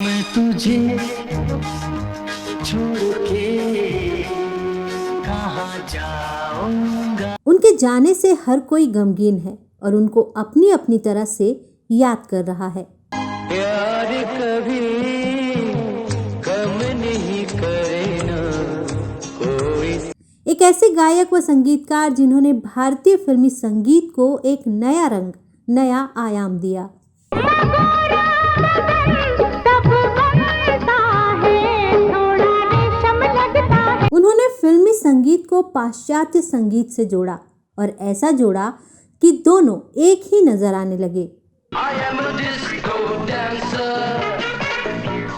मैं तुझे छोड़ के कहाँ जाऊंगा। उनके जाने से हर कोई गमगीन है और उनको अपनी अपनी तरह से याद कर रहा है। प्यार कभी कम नहीं करे ना कोई। एक ऐसे गायक व संगीतकार जिन्होंने भारतीय फिल्मी संगीत को एक नया रंग, नया आयाम दिया। उन्होंने फिल्मी संगीत को पाश्चात्य संगीत से जोड़ा और ऐसा जोड़ा कि दोनों एक ही नजर आने लगे।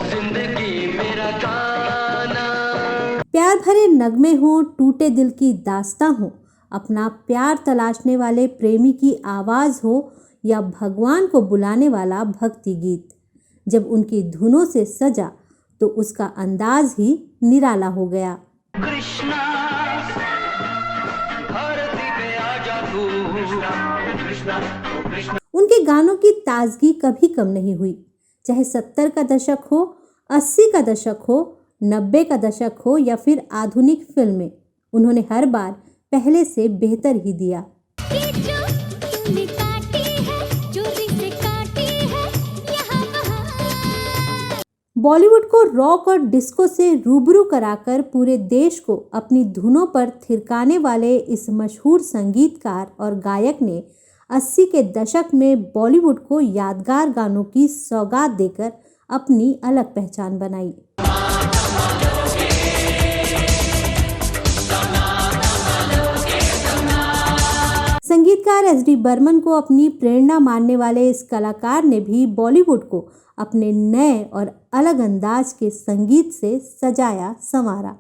जिंदगी मेरा गाना। प्यार भरे नगमे हो, टूटे दिल की दास्तां हो, अपना प्यार तलाशने वाले प्रेमी की आवाज हो या भगवान को बुलाने वाला भक्ति गीत, जब उनकी धुनों से सजा तो उसका अंदाज ही निराला हो गया। कृष्णा धरती पे आजा तू। कृष्णा कृष्णा। उनके गानों की ताजगी कभी कम नहीं हुई, चाहे 70 का दशक हो, 80 का दशक हो, 90 का दशक हो या फिर आधुनिक फिल्में, उन्होंने हर बार पहले से बेहतर ही दिया। बॉलीवुड को रॉक और डिस्को से रूबरू कराकर पूरे देश को अपनी धुनों पर थिरकाने वाले इस मशहूर संगीतकार और गायक ने 80 के दशक में बॉलीवुड को यादगार गानों की सौगात देकर अपनी अलग पहचान बनाई। संगीतकार एस.डी. बर्मन को अपनी प्रेरणा मानने वाले इस कलाकार ने भी बॉलीवुड को अपने नए और अलग अंदाज के संगीत से सजाया संवारा।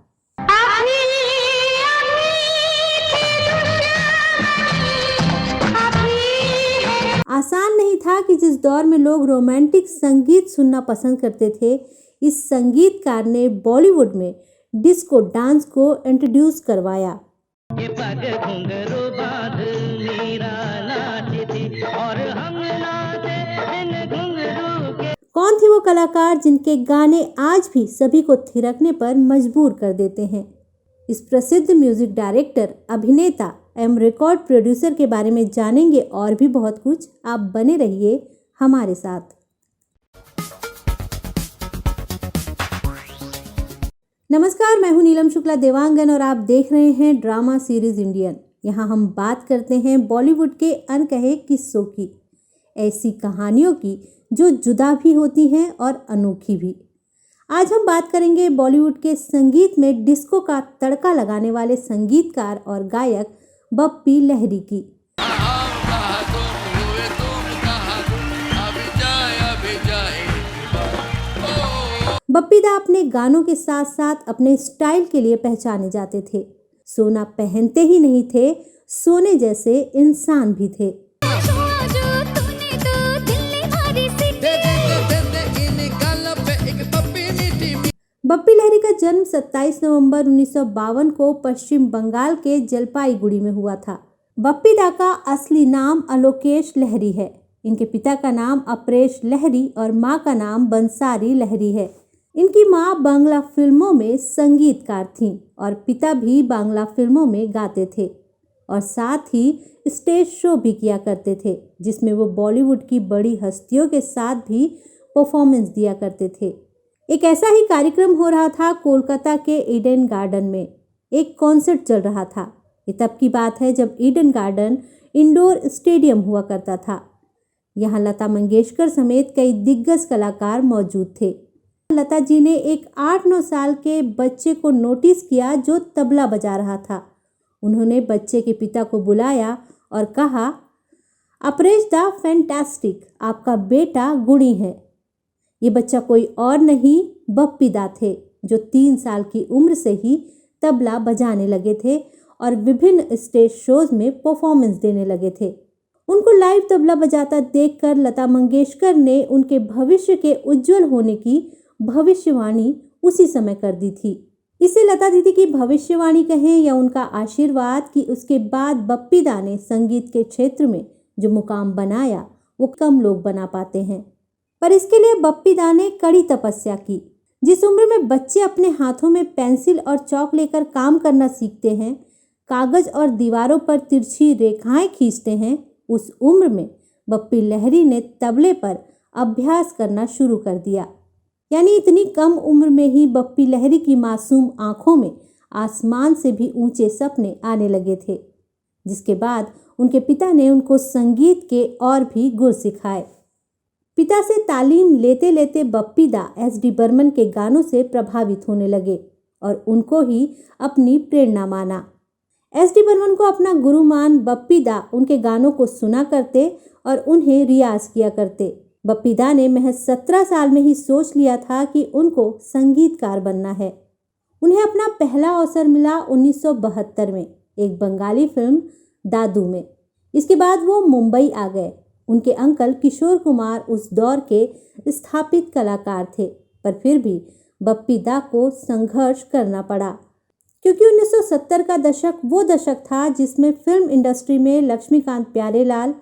आसान नहीं था कि जिस दौर में लोग रोमांटिक संगीत सुनना पसंद करते थे, इस संगीतकार ने बॉलीवुड में डिस्को डांस को इंट्रोड्यूस करवाया। कौन थी वो कलाकार जिनके गाने आज भी सभी को थिरकने पर मजबूर कर देते हैं? इस प्रसिद्ध म्यूजिक डायरेक्टर, अभिनेता एवं रिकॉर्ड प्रोड्यूसर के बारे में जानेंगे और भी बहुत कुछ। आप बने रहिए हमारे साथ। नमस्कार, मैं हूं नीलम शुक्ला देवांगन और आप देख रहे हैं ड्रामा सीरीज इंडियन। यहाँ हम बात करते हैं बॉलीवुड के अनकहे किस्सों की, ऐसी कहानियों की जो जुदा भी होती हैं और अनोखी भी। आज हम बात करेंगे बॉलीवुड के संगीत में डिस्को का तड़का लगाने वाले संगीतकार और गायक बप्पी लहरी की। बप्पी दा अपने गानों के साथ साथ अपने स्टाइल के लिए पहचाने जाते थे। सोना पहनते ही नहीं थे, सोने जैसे इंसान भी थे। बप्पी लहरी का जन्म 27 नवंबर 1952 को पश्चिम बंगाल के जलपाईगुड़ी में हुआ था। बप्पी दा का असली नाम अलोकेश लहरी है। इनके पिता का नाम अपरेश लहरी और माँ का नाम बंसारी लहरी है। इनकी माँ बांग्ला फिल्मों में संगीतकार थीं और पिता भी बांग्ला फिल्मों में गाते थे और साथ ही स्टेज शो भी किया करते थे, जिसमें वो बॉलीवुड की बड़ी हस्तियों के साथ भी परफॉर्मेंस दिया करते थे। एक ऐसा ही कार्यक्रम हो रहा था कोलकाता के ईडन गार्डन में। एक कॉन्सर्ट चल रहा था। ये तब की बात है जब ईडन गार्डन इंडोर स्टेडियम हुआ करता था। यहाँ लता मंगेशकर समेत कई दिग्गज कलाकार मौजूद थे। लता जी ने एक 8-9 साल के बच्चे को नोटिस किया जो तबला बजा रहा था। उन्होंने बच्चे के पिता को बुलाया और कहा, अपरेश दा फैंटास्टिक, आपका बेटा गुणी है। ये बच्चा कोई और नहीं, बप्पी दा थे, जो 3 साल की उम्र से ही तबला बजाने लगे थे और विभिन्न स्टेज शोज में परफॉर्मेंस देने लगे थे। उनको लाइव तबला बजाता देखकर लता मंगेशकर ने उनके भविष्य के उज्जवल होने की भविष्यवाणी उसी समय कर दी थी। इसे लता दीदी की भविष्यवाणी कहें या उनका आशीर्वाद कि उसके बाद बप्पी दा ने संगीत के क्षेत्र में जो मुकाम बनाया वो कम लोग बना पाते हैं। पर इसके लिए बप्पी दा ने कड़ी तपस्या की। जिस उम्र में बच्चे अपने हाथों में पेंसिल और चौक लेकर काम करना सीखते हैं, कागज और दीवारों पर तिरछी रेखाएं खींचते हैं, उस उम्र में बप्पी लहरी ने तबले पर अभ्यास करना शुरू कर दिया। यानी इतनी कम उम्र में ही बप्पी लहरी की मासूम आंखों में आसमान से भी ऊंचे सपने आने लगे थे, जिसके बाद उनके पिता ने उनको संगीत के और भी गुर सिखाए। पिता से तालीम लेते लेते बप्पी दा एस.डी. बर्मन के गानों से प्रभावित होने लगे और उनको ही अपनी प्रेरणा माना। एस.डी. बर्मन को अपना गुरु मान बप्पी दा उनके गानों को सुना करते और उन्हें रियाज किया करते। बप्पी दा ने महज 17 साल में ही सोच लिया था कि उनको संगीतकार बनना है। उन्हें अपना पहला अवसर मिला 1972 में एक बंगाली फिल्म दादू में। इसके बाद वो मुंबई आ गए। उनके अंकल किशोर कुमार उस दौर के स्थापित कलाकार थे, पर फिर भी बप्पी दा को संघर्ष करना पड़ा, क्योंकि 1970 का दशक वो दशक था जिसमें फिल्म इंडस्ट्री में लक्ष्मीकांत प्यारेलाल,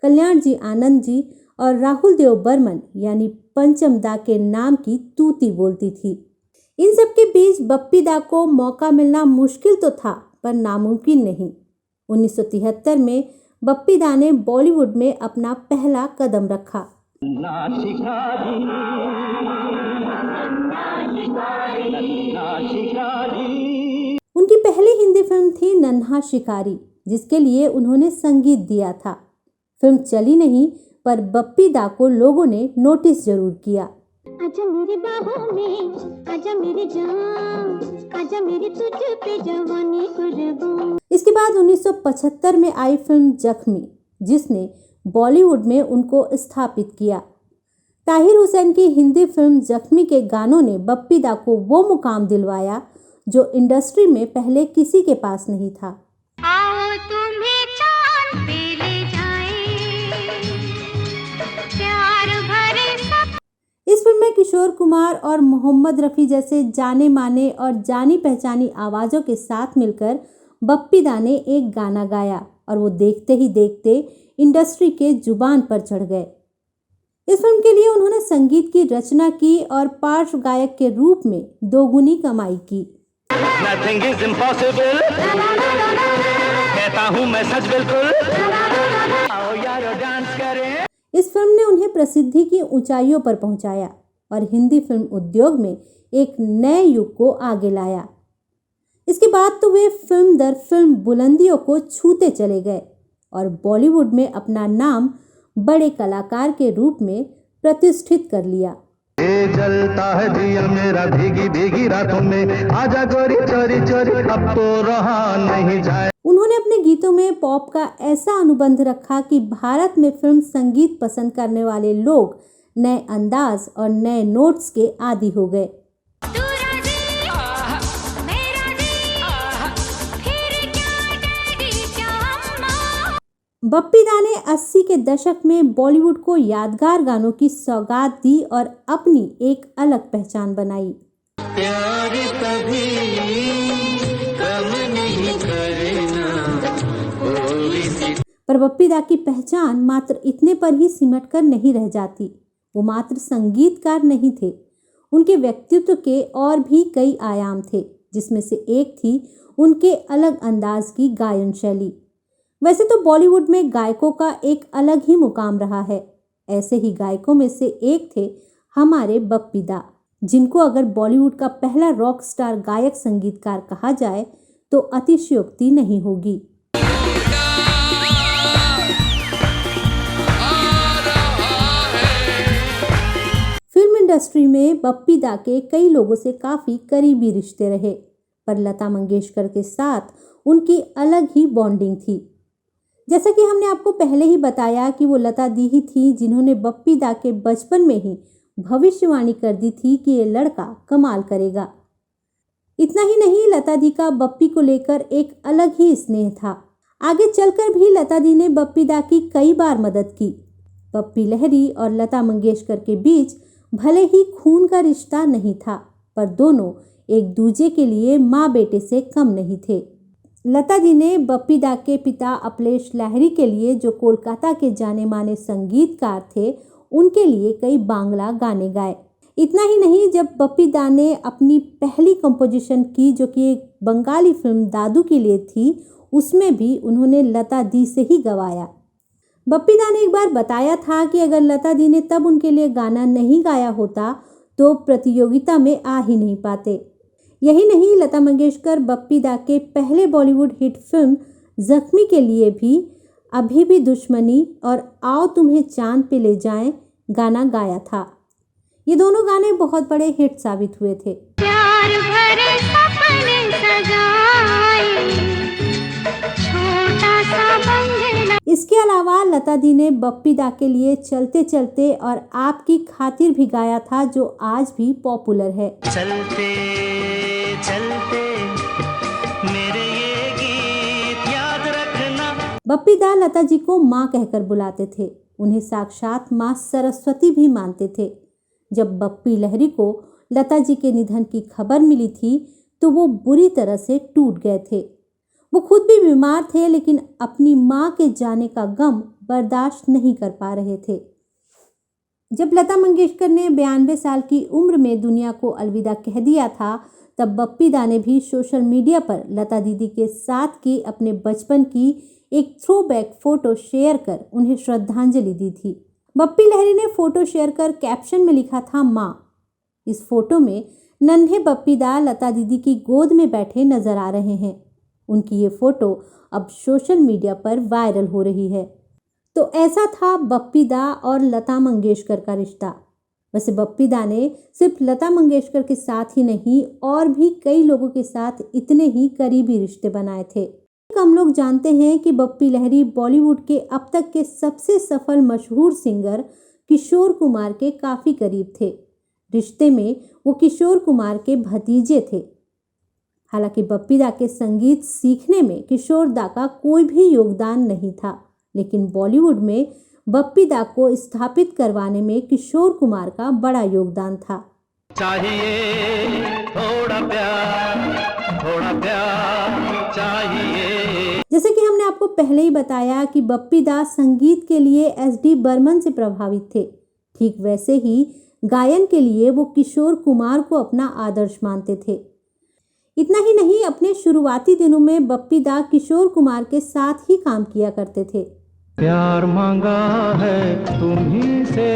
कल्याण जी आनंद जी और राहुल देव बर्मन यानी पंचम दा के नाम की तूती बोलती थी। इन सब के बीच बप्पी दा को मौका मिलना मुश्किल तो था, पर नामुमकिन नहीं। 1973 में बप्पी दा ने बॉलीवुड में अपना पहला कदम रखा। उनकी पहली हिंदी फिल्म थी नन्हा शिकारी, जिसके लिए उन्होंने संगीत दिया था। फिल्म चली नहीं, पर बप्पी दा को लोगों ने नोटिस जरूर किया। आजा मेरी बाहों में, आजा मेरी जान, आजा मेरी तुझ पे जवानी कुर्बान। इसके बाद 1975 में आई फिल्म जख्मी, जिसने बॉलीवुड में उनको स्थापित किया। ताहिर हुसैन की हिंदी फिल्म जख्मी के गानों ने बप्पी दा को वो मुकाम दिलवाया जो इंडस्ट्री में पहले किसी के पास नहीं था। आओ तुम्हें चांद पे ले जाएं, प्यार भरे सब। इस फिल्म में किशोर कुमार और मोहम्मद रफ़ी जैसे जाने माने और जानी पहचानी आवाज़ों के साथ मिलकर बप्पी दा ने एक गाना गाया और वो देखते ही देखते इंडस्ट्री के जुबान पर चढ़ गए। इस फिल्म के लिए उन्होंने संगीत की रचना की और पार्श्व गायक के रूप में दोगुनी कमाई की। Nothing is impossible, कहता हूँ मैं सच बिल्कुल, आओ यारो डांस करें। इस फिल्म ने उन्हें प्रसिद्धि की ऊंचाइयों पर पहुंचाया और हिंदी फिल्म उद्योग में एक नए युग को आगे लाया। इसके बाद तो वे फिल्म दर फिल्म बुलंदियों को छूते चले गए और बॉलीवुड में अपना नाम बड़े कलाकार के रूप में प्रतिष्ठित कर लिया। ये जलता है दिया मेरा भीगी भीगी रातों में, आजा गोरी चोरी चोरी अब तो रहा नहीं जाए। उन्होंने अपने गीतों में पॉप का ऐसा अनुबंध रखा कि भारत में फिल्म संगीत पसंद करने वाले लोग नए अंदाज और नए नोट्स के आदी हो गए। बप्पी दा ने 80 के दशक में बॉलीवुड को यादगार गानों की सौगात दी और अपनी एक अलग पहचान बनाई। प्यार कभी कम नहीं करना, पर बप्पी दा की पहचान मात्र इतने पर ही सिमट कर नहीं रह जाती। वो मात्र संगीतकार नहीं थे, उनके व्यक्तित्व के और भी कई आयाम थे, जिसमें से एक थी उनके अलग अंदाज की गायन शैली। वैसे तो बॉलीवुड में गायकों का एक अलग ही मुकाम रहा है। ऐसे ही गायकों में से एक थे हमारे बप्पी दा, जिनको अगर बॉलीवुड का पहला रॉक स्टार गायक संगीतकार कहा जाए तो अतिशयोक्ति नहीं होगी। फिल्म इंडस्ट्री में बप्पी दा के कई लोगों से काफ़ी करीबी रिश्ते रहे, पर लता मंगेशकर के साथ उनकी अलग ही बॉन्डिंग थी। जैसा कि हमने आपको पहले ही बताया कि वो लता दी ही थी जिन्होंने बप्पी दा के बचपन में ही भविष्यवाणी कर दी थी कि ये लड़का कमाल करेगा। इतना ही नहीं, लता दी का बप्पी को लेकर एक अलग ही स्नेह था। आगे चलकर भी लता दी ने बप्पी दा की कई बार मदद की। बप्पी लहरी और लता मंगेशकर के बीच भले ही खून का रिश्ता नहीं था, पर दोनों एक दूजे के लिए माँ बेटे से कम नहीं थे। लता जी ने बप्पी दा के पिता अपलेश लाहिरी के लिए, जो कोलकाता के जाने माने संगीतकार थे, उनके लिए कई बांग्ला गाने गाए। इतना ही नहीं, जब बप्पी दा ने अपनी पहली कंपोजिशन की जो कि एक बंगाली फिल्म दादू के लिए थी, उसमें भी उन्होंने लता दी से ही गवाया। बप्पी दा ने एक बार बताया था कि अगर लता दी ने तब उनके लिए गाना नहीं गाया होता तो प्रतियोगिता में आ ही नहीं पाते। यही नहीं, लता मंगेशकर बप्पी दा के पहले बॉलीवुड हिट फिल्म जख्मी के लिए भी अभी भी दुश्मनी और आओ तुम्हें चांद पे ले जाएं गाना गाया था। ये दोनों गाने बहुत बड़े हिट साबित हुए थे। प्यार भरे सपने सजाए, छोटा सा बंगला। इसके अलावा लता दी ने बप्पी दा के लिए चलते चलते और आपकी खातिर भी गाया था, जो आज भी पॉपुलर है। चलते चलते मेरे ये गीत याद रखना। बप्पी दा लता जी को माँ कहकर बुलाते थे। उन्हें साक्षात माँ सरस्वती भी मानते थे। जब बप्पी लहरी को लता जी के निधन की खबर मिली थी तो वो बुरी तरह से टूट गए थे। वो खुद भी बीमार थे, लेकिन अपनी माँ के जाने का गम बर्दाश्त नहीं कर पा रहे थे। जब लता मंगेशकर ने 92 साल की उम्र में दुनिया को अलविदा कह दिया था, तब बप्पी दा ने भी सोशल मीडिया पर लता दीदी के साथ की अपने बचपन की एक थ्रोबैक फोटो शेयर कर उन्हें श्रद्धांजलि दी थी। बप्पी लहरी ने फोटो शेयर कर कैप्शन में लिखा था, माँ। इस फोटो में नन्हे बप्पी दा लता दीदी की गोद में बैठे नजर आ रहे हैं। उनकी ये फोटो अब सोशल मीडिया पर वायरल हो रही है। तो ऐसा था बप्पी दा और लता मंगेशकर का रिश्ता। वैसे बप्पी दा ने सिर्फ लता मंगेशकर के साथ ही नहीं, और भी कई लोगों के साथ इतने ही करीबी रिश्ते बनाए थे। कम लोग जानते हैं कि बप्पी लहरी बॉलीवुड के अब तक के सबसे सफल मशहूर सिंगर किशोर कुमार के काफ़ी करीब थे। रिश्ते में वो किशोर कुमार के भतीजे थे। हालांकि बप्पी दा के संगीत सीखने में किशोर दा का कोई भी योगदान नहीं था, लेकिन बॉलीवुड में बप्पी दा को स्थापित करवाने में किशोर कुमार का बड़ा योगदान था। चाहिए थोड़ा प्यार चाहिए। जैसे कि हमने आपको पहले ही बताया कि बप्पी दा संगीत के लिए एस.डी. बर्मन से प्रभावित थे, ठीक वैसे ही गायन के लिए वो किशोर कुमार को अपना आदर्श मानते थे। इतना ही नहीं, अपने शुरुआती दिनों में बप्पी दा किशोर कुमार के साथ ही काम किया करते थे। प्यार मांगा है तुम्हीं से,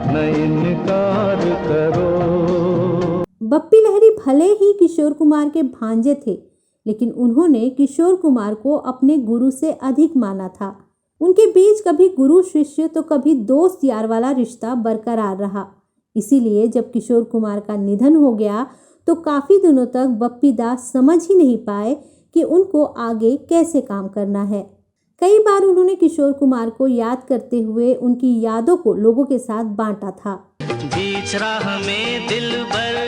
न इनकार करो। बप्पी लहरी भले ही किशोर कुमार के भांजे थे, लेकिन उन्होंने किशोर कुमार को अपने गुरु से अधिक माना था। उनके बीच कभी गुरु शिष्य तो कभी दोस्त यार वाला रिश्ता बरकरार रहा। इसीलिए जब किशोर कुमार का निधन हो गया तो काफ़ी दिनों तक बप्पी दा समझ ही नहीं पाए कि उनको आगे कैसे काम करना है। कई बार उन्होंने किशोर कुमार को याद करते हुए उनकी यादों को लोगों के साथ बांटा था। बीच राह में दिलबर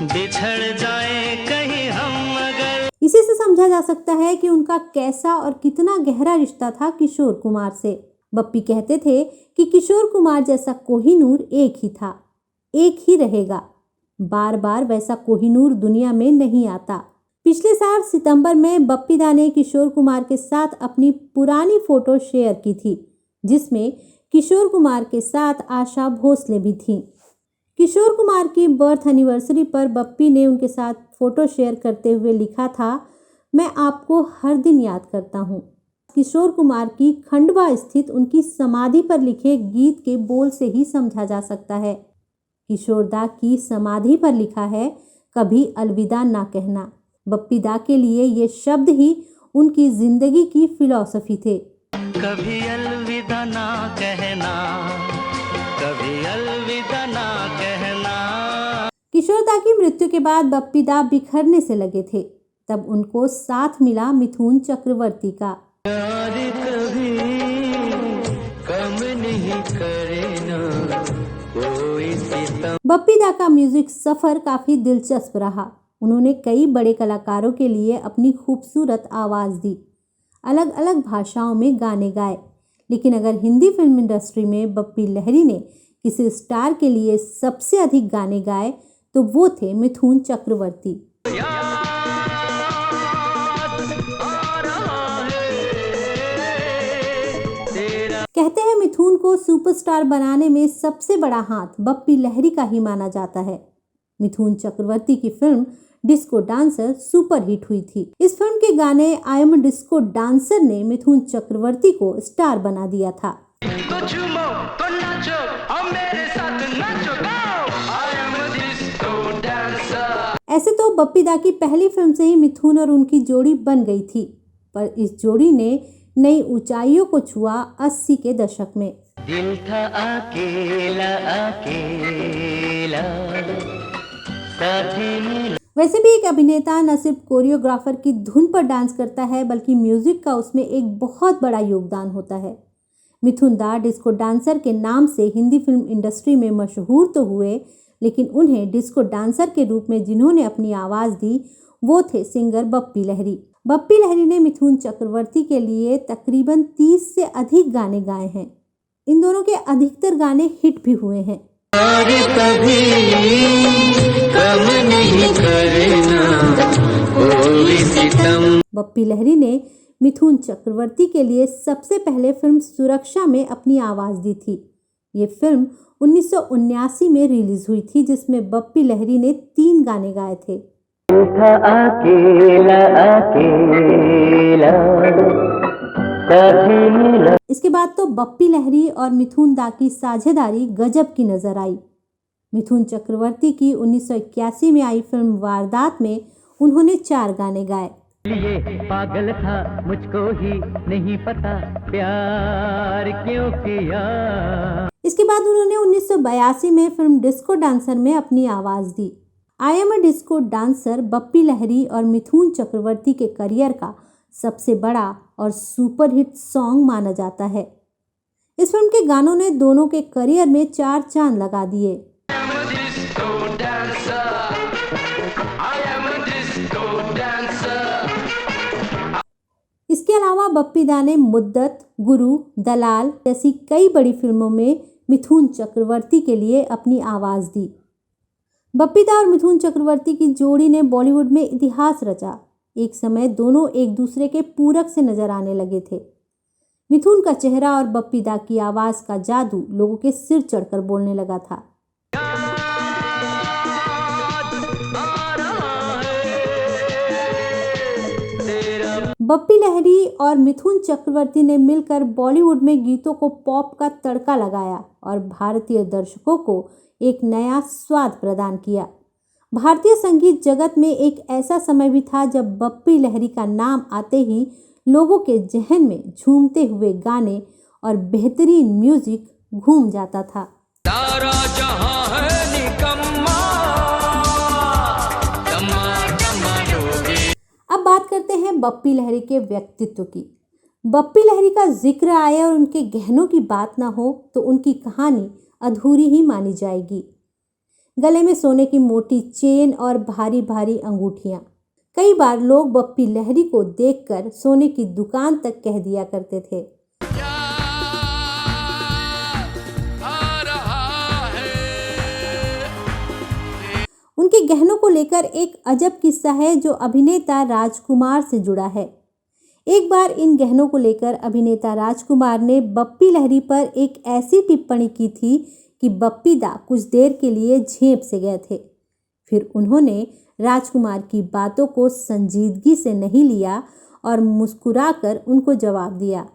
बिछड़ जाए कहीं हम अगर। इसी से समझा जा सकता है कि उनका कैसा और कितना गहरा रिश्ता था किशोर कुमार से। बप्पी कहते थे कि किशोर कुमार जैसा कोहिनूर एक ही था, एक ही रहेगा। बार बार वैसा कोहिनूर दुनिया में नहीं आता। पिछले साल सितंबर में बप्पी दा ने किशोर कुमार के साथ अपनी पुरानी फोटो शेयर की थी, जिसमें किशोर कुमार के साथ आशा भोसले भी थीं। किशोर कुमार की बर्थ एनिवर्सरी पर बप्पी ने उनके साथ फोटो शेयर करते हुए लिखा था, मैं आपको हर दिन याद करता हूँ। किशोर कुमार की खंडवा स्थित उनकी समाधि पर लिखे गीत के बोल से ही समझा जा सकता है। किशोर दा की समाधि पर लिखा है, कभी अलविदा ना कहना। बप्पी दा के लिए ये शब्द ही उनकी जिंदगी की फिलॉसफी थे। कभी अलविदा ना कहना, कभी अलविदा ना कहना। किशोर दा की मृत्यु के बाद बप्पी दा बिखरने से लगे थे। तब उनको साथ मिला मिथुन चक्रवर्ती का। प्यार कभी कम नहीं करे ना कोई सितम। बप्पी दा का म्यूजिक सफर काफी दिलचस्प रहा। उन्होंने कई बड़े कलाकारों के लिए अपनी खूबसूरत आवाज़ दी, अलग अलग भाषाओं में गाने गाए। लेकिन अगर हिंदी फिल्म इंडस्ट्री में बप्पी लहरी ने किसी स्टार के लिए सबसे अधिक गाने गाए तो वो थे मिथुन चक्रवर्ती। कहते हैं मिथुन को सुपरस्टार बनाने में सबसे बड़ा हाथ बप्पी लहरी का ही माना जाता है। मिथुन चक्रवर्ती की फिल्म डिस्को डांसर सुपरहिट हुई थी। इस फिल्म के गाने आई एम डिस्को डांसर ने मिथुन चक्रवर्ती को स्टार बना दिया था। तो झूमो तो नाचो और मेरे साथ नाचो गाओ आई एम अ डिस्को डांसर। ऐसे तो बप्पी दा की पहली फिल्म से ही मिथुन और उनकी जोड़ी बन गई थी, पर इस जोड़ी ने नई ऊंचाइयों को छुआ 80 के दशक में। दिल था अकेला अकेला साथी मिला। वैसे भी एक अभिनेता न सिर्फ कोरियोग्राफर की धुन पर डांस करता है, बल्कि म्यूजिक का उसमें एक बहुत बड़ा योगदान होता है। मिथुन दा डिस्को डांसर के नाम से हिंदी फिल्म इंडस्ट्री में मशहूर तो हुए, लेकिन उन्हें डिस्को डांसर के रूप में जिन्होंने अपनी आवाज़ दी वो थे सिंगर बप्पी लहरी। बप्पी लहरी ने मिथुन चक्रवर्ती के लिए तकरीबन 30 से अधिक गाने गाए हैं। इन दोनों के अधिकतर गाने हिट भी हुए हैं। बप्पी लहरी ने मिथुन चक्रवर्ती के लिए सबसे पहले फिल्म सुरक्षा में अपनी आवाज दी थी। ये फिल्म 1979 में रिलीज हुई थी, जिसमें बप्पी लहरी ने 3 गाने गाए थे। अकेला अकेला इसके बाद तो बप्पी लहरी और मिथुन दा की साझेदारी गजब की नजर आई। मिथुन चक्रवर्ती की 1981 में आई फिल्म वारदात में उन्होंने 4 गाने गाए। ये पागल था मुझको ही नहीं पता प्यार क्यों किया। इसके बाद उन्होंने 1982 में फिल्म डिस्को डांसर में अपनी आवाज दी। I am a disco dancer Bappi Lahiri और मिथुन चक्रवर्ती के करियर का सबसे बड़ा और सुपरहिट सॉन्ग माना जाता है। इस फिल्म के गानों ने दोनों के करियर में 4 चांद लगा दिए। इसके अलावा बप्पी दा ने मुद्दत, गुरु, दलाल जैसी कई बड़ी फिल्मों में मिथुन चक्रवर्ती के लिए अपनी आवाज दी। बप्पी दा और मिथुन चक्रवर्ती की जोड़ी ने बॉलीवुड में इतिहास रचा। एक समय दोनों एक दूसरे के पूरक से नजर आने लगे थे। मिथुन का चेहरा और बप्पी दा की आवाज का जादू लोगों के सिर चढ़कर बोलने लगा था। बप्पी लहरी और मिथुन चक्रवर्ती ने मिलकर बॉलीवुड में गीतों को पॉप का तड़का लगाया और भारतीय दर्शकों को एक नया स्वाद प्रदान किया। भारतीय संगीत जगत में एक ऐसा समय भी था जब बप्पी लहरी का नाम आते ही लोगों के जहन में झूमते हुए गाने और बेहतरीन म्यूजिक घूम जाता था। सारा जहां है निकम्मा, अब बात करते हैं बप्पी लहरी के व्यक्तित्व की। बप्पी लहरी का जिक्र आए और उनके गहनों की बात ना हो तो उनकी कहानी अधूरी ही मानी जाएगी। गले में सोने की मोटी चेन और भारी भारी अंगूठियां। कई बार लोग बप्पी लहरी को देखकर सोने की दुकान तक कह दिया करते थे। उनके गहनों को लेकर एक अजब किस्सा है जो अभिनेता राजकुमार से जुड़ा है। एक बार इन गहनों को लेकर अभिनेता राजकुमार ने बप्पी लहरी पर एक ऐसी टिप्पणी की थी कि बप्पी दा कुछ देर के लिए झेंप से गए थे। फिर उन्होंने राजकुमार की बातों को संजीदगी से नहीं लिया और मुस्कुराकर उनको जवाब दिया।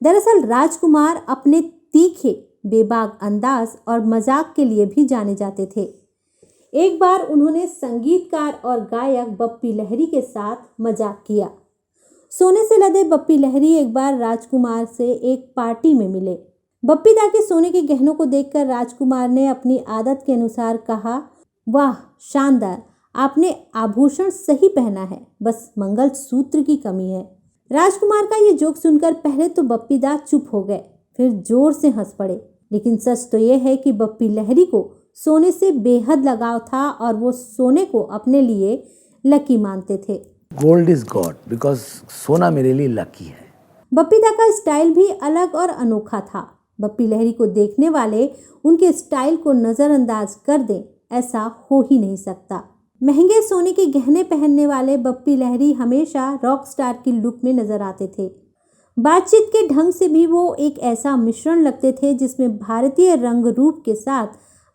दरअसल राजकुमार अपने तीखे, बेबाक अंदाज और मजाक के लिए भी जाने जाते थे। एक बार उन्होंने संगीतकार और गायक बप्पी लहरी के साथ मजाक किया। सोने से लदे बप्पी लहरी एक बार राजकुमार से एक पार्टी में मिले। बप्पी दा के सोने के गहनों को देखकर राजकुमार ने अपनी आदत के अनुसार कहा, वाह शानदार, आपने आभूषण सही पहना है, बस मंगलसूत्र की कमी है। राजकुमार का ये जोक सुनकर पहले तो बप्पी दा चुप हो गए, फिर जोर से हंस पड़े। लेकिन सच तो ये है कि बप्पी लहरी को सोने से बेहद लगाव था और वो सोने को अपने लिए लकी मानते थे। गोल्ड इज गॉड बिकॉज सोना मेरे लिए लकी है। बप्पी दा का स्टाइल भी अलग और अनोखा था। बप्पी लहरी को देखने वाले उनके स्टाइल को नज़रअंदाज कर दें, ऐसा हो ही नहीं सकता। महंगे सोने के गहने पहनने वाले बप्पी लहरी हमेशा रॉक स्टार की लुक में नजर आते थे। बातचीत के ढंग से भी वो एक ऐसा मिश्रण लगते थे जिसमें भारतीय रंग रूप के साथ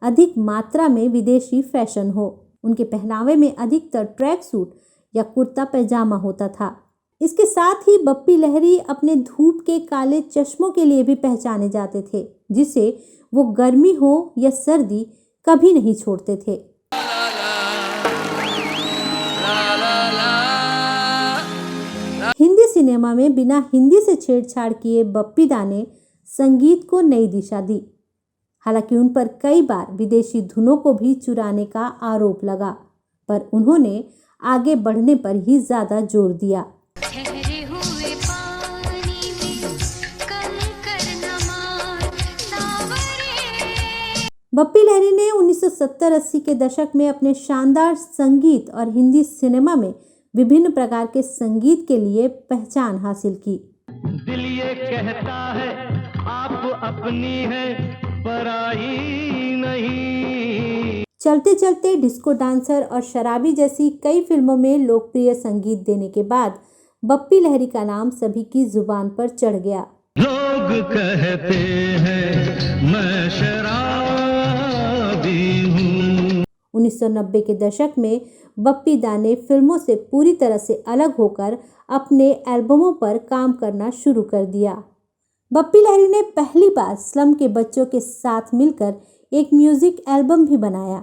अधिक मात्रा में विदेशी फैशन हो। उनके पहनावे में अधिकतर ट्रैक सूट या कुर्ता पैजामा होता था। इसके साथ ही बप्पी लहरी अपने धूप के काले चश्मों के लिए भी पहचाने जाते थे, जिसे वो गर्मी हो या सर्दी कभी नहीं छोड़ते थे। हिंदी सिनेमा में बिना हिंदी से छेड़छाड़ किए बप्पी दा ने संगीत को नई दिशा दी। हालांकि उन पर कई बार विदेशी धुनों को भी चुराने का आरोप लगा, पर उन्होंने आगे बढ़ने पर ही ज्यादा जोर दिया। ठहरे हुए पानी में कल करना मार सावरे। बप्पी लहरी ने 1970-80 के दशक में अपने शानदार संगीत और हिंदी सिनेमा में विभिन्न प्रकार के संगीत के लिए पहचान हासिल की। दिल ये कहता है आप अपनी है पराई नहीं। चलते चलते डिस्को डांसर और शराबी जैसी कई फिल्मों में लोकप्रिय संगीत देने के बाद बप्पी लहरी का नाम सभी की जुबान पर चढ़ गया। लोग कहते हैं मैं शराबी हूँ। 1990 के दशक में बप्पी दा ने फिल्मों से पूरी तरह से अलग होकर अपने एल्बमों पर काम करना शुरू कर दिया। बप्पी लहरी ने पहली बार स्लम के बच्चों के साथ मिलकर एक म्यूजिक एल्बम भी बनाया।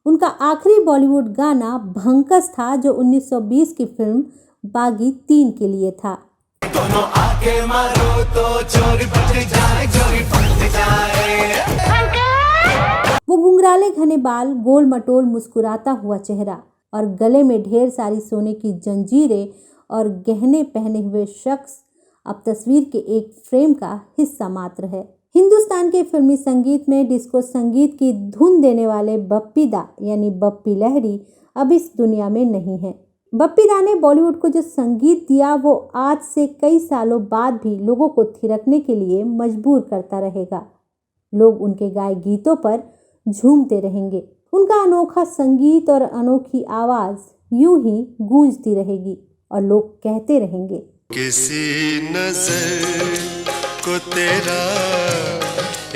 उनका आखिरी बॉलीवुड गाना भंकस था, जो 1920 की फिल्म बागी 3 के लिए था। दोनों आके मारो तो चोरी बच जाए, चोरी बच जाए। वो घुंघराले घने बाल, गोल मटोल मुस्कुराता हुआ चेहरा और गले में ढेर सारी सोने की जंजीरें और गहने पहने हुए शख्स अब तस्वीर के एक फ्रेम का हिस्सा मात्र है। हिंदुस्तान के फिल्मी संगीत में डिस्को संगीत की धुन देने वाले बप्पी दा यानी बप्पी लहरी अब इस दुनिया में नहीं है। बप्पी दा ने बॉलीवुड को जो संगीत दिया वो आज से कई सालों बाद भी लोगों को थिरकने के लिए मजबूर करता रहेगा। लोग उनके गाए गीतों पर झूमते रहेंगे। उनका अनोखा संगीत और अनोखी आवाज यूं ही गूंजती रहेगी और लोग कहते रहेंगे, किसी नजर को तेरा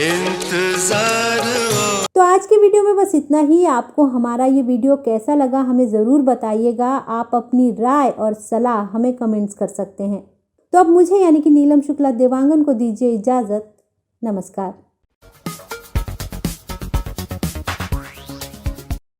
इंतजार हो। तो आज की वीडियो में बस इतना ही। आपको हमारा ये वीडियो कैसा लगा हमें ज़रूर बताइएगा। आप अपनी राय और सलाह हमें कमेंट्स कर सकते हैं। तो अब मुझे यानी कि नीलम शुक्ला देवांगन को दीजिए इजाज़त। नमस्कार।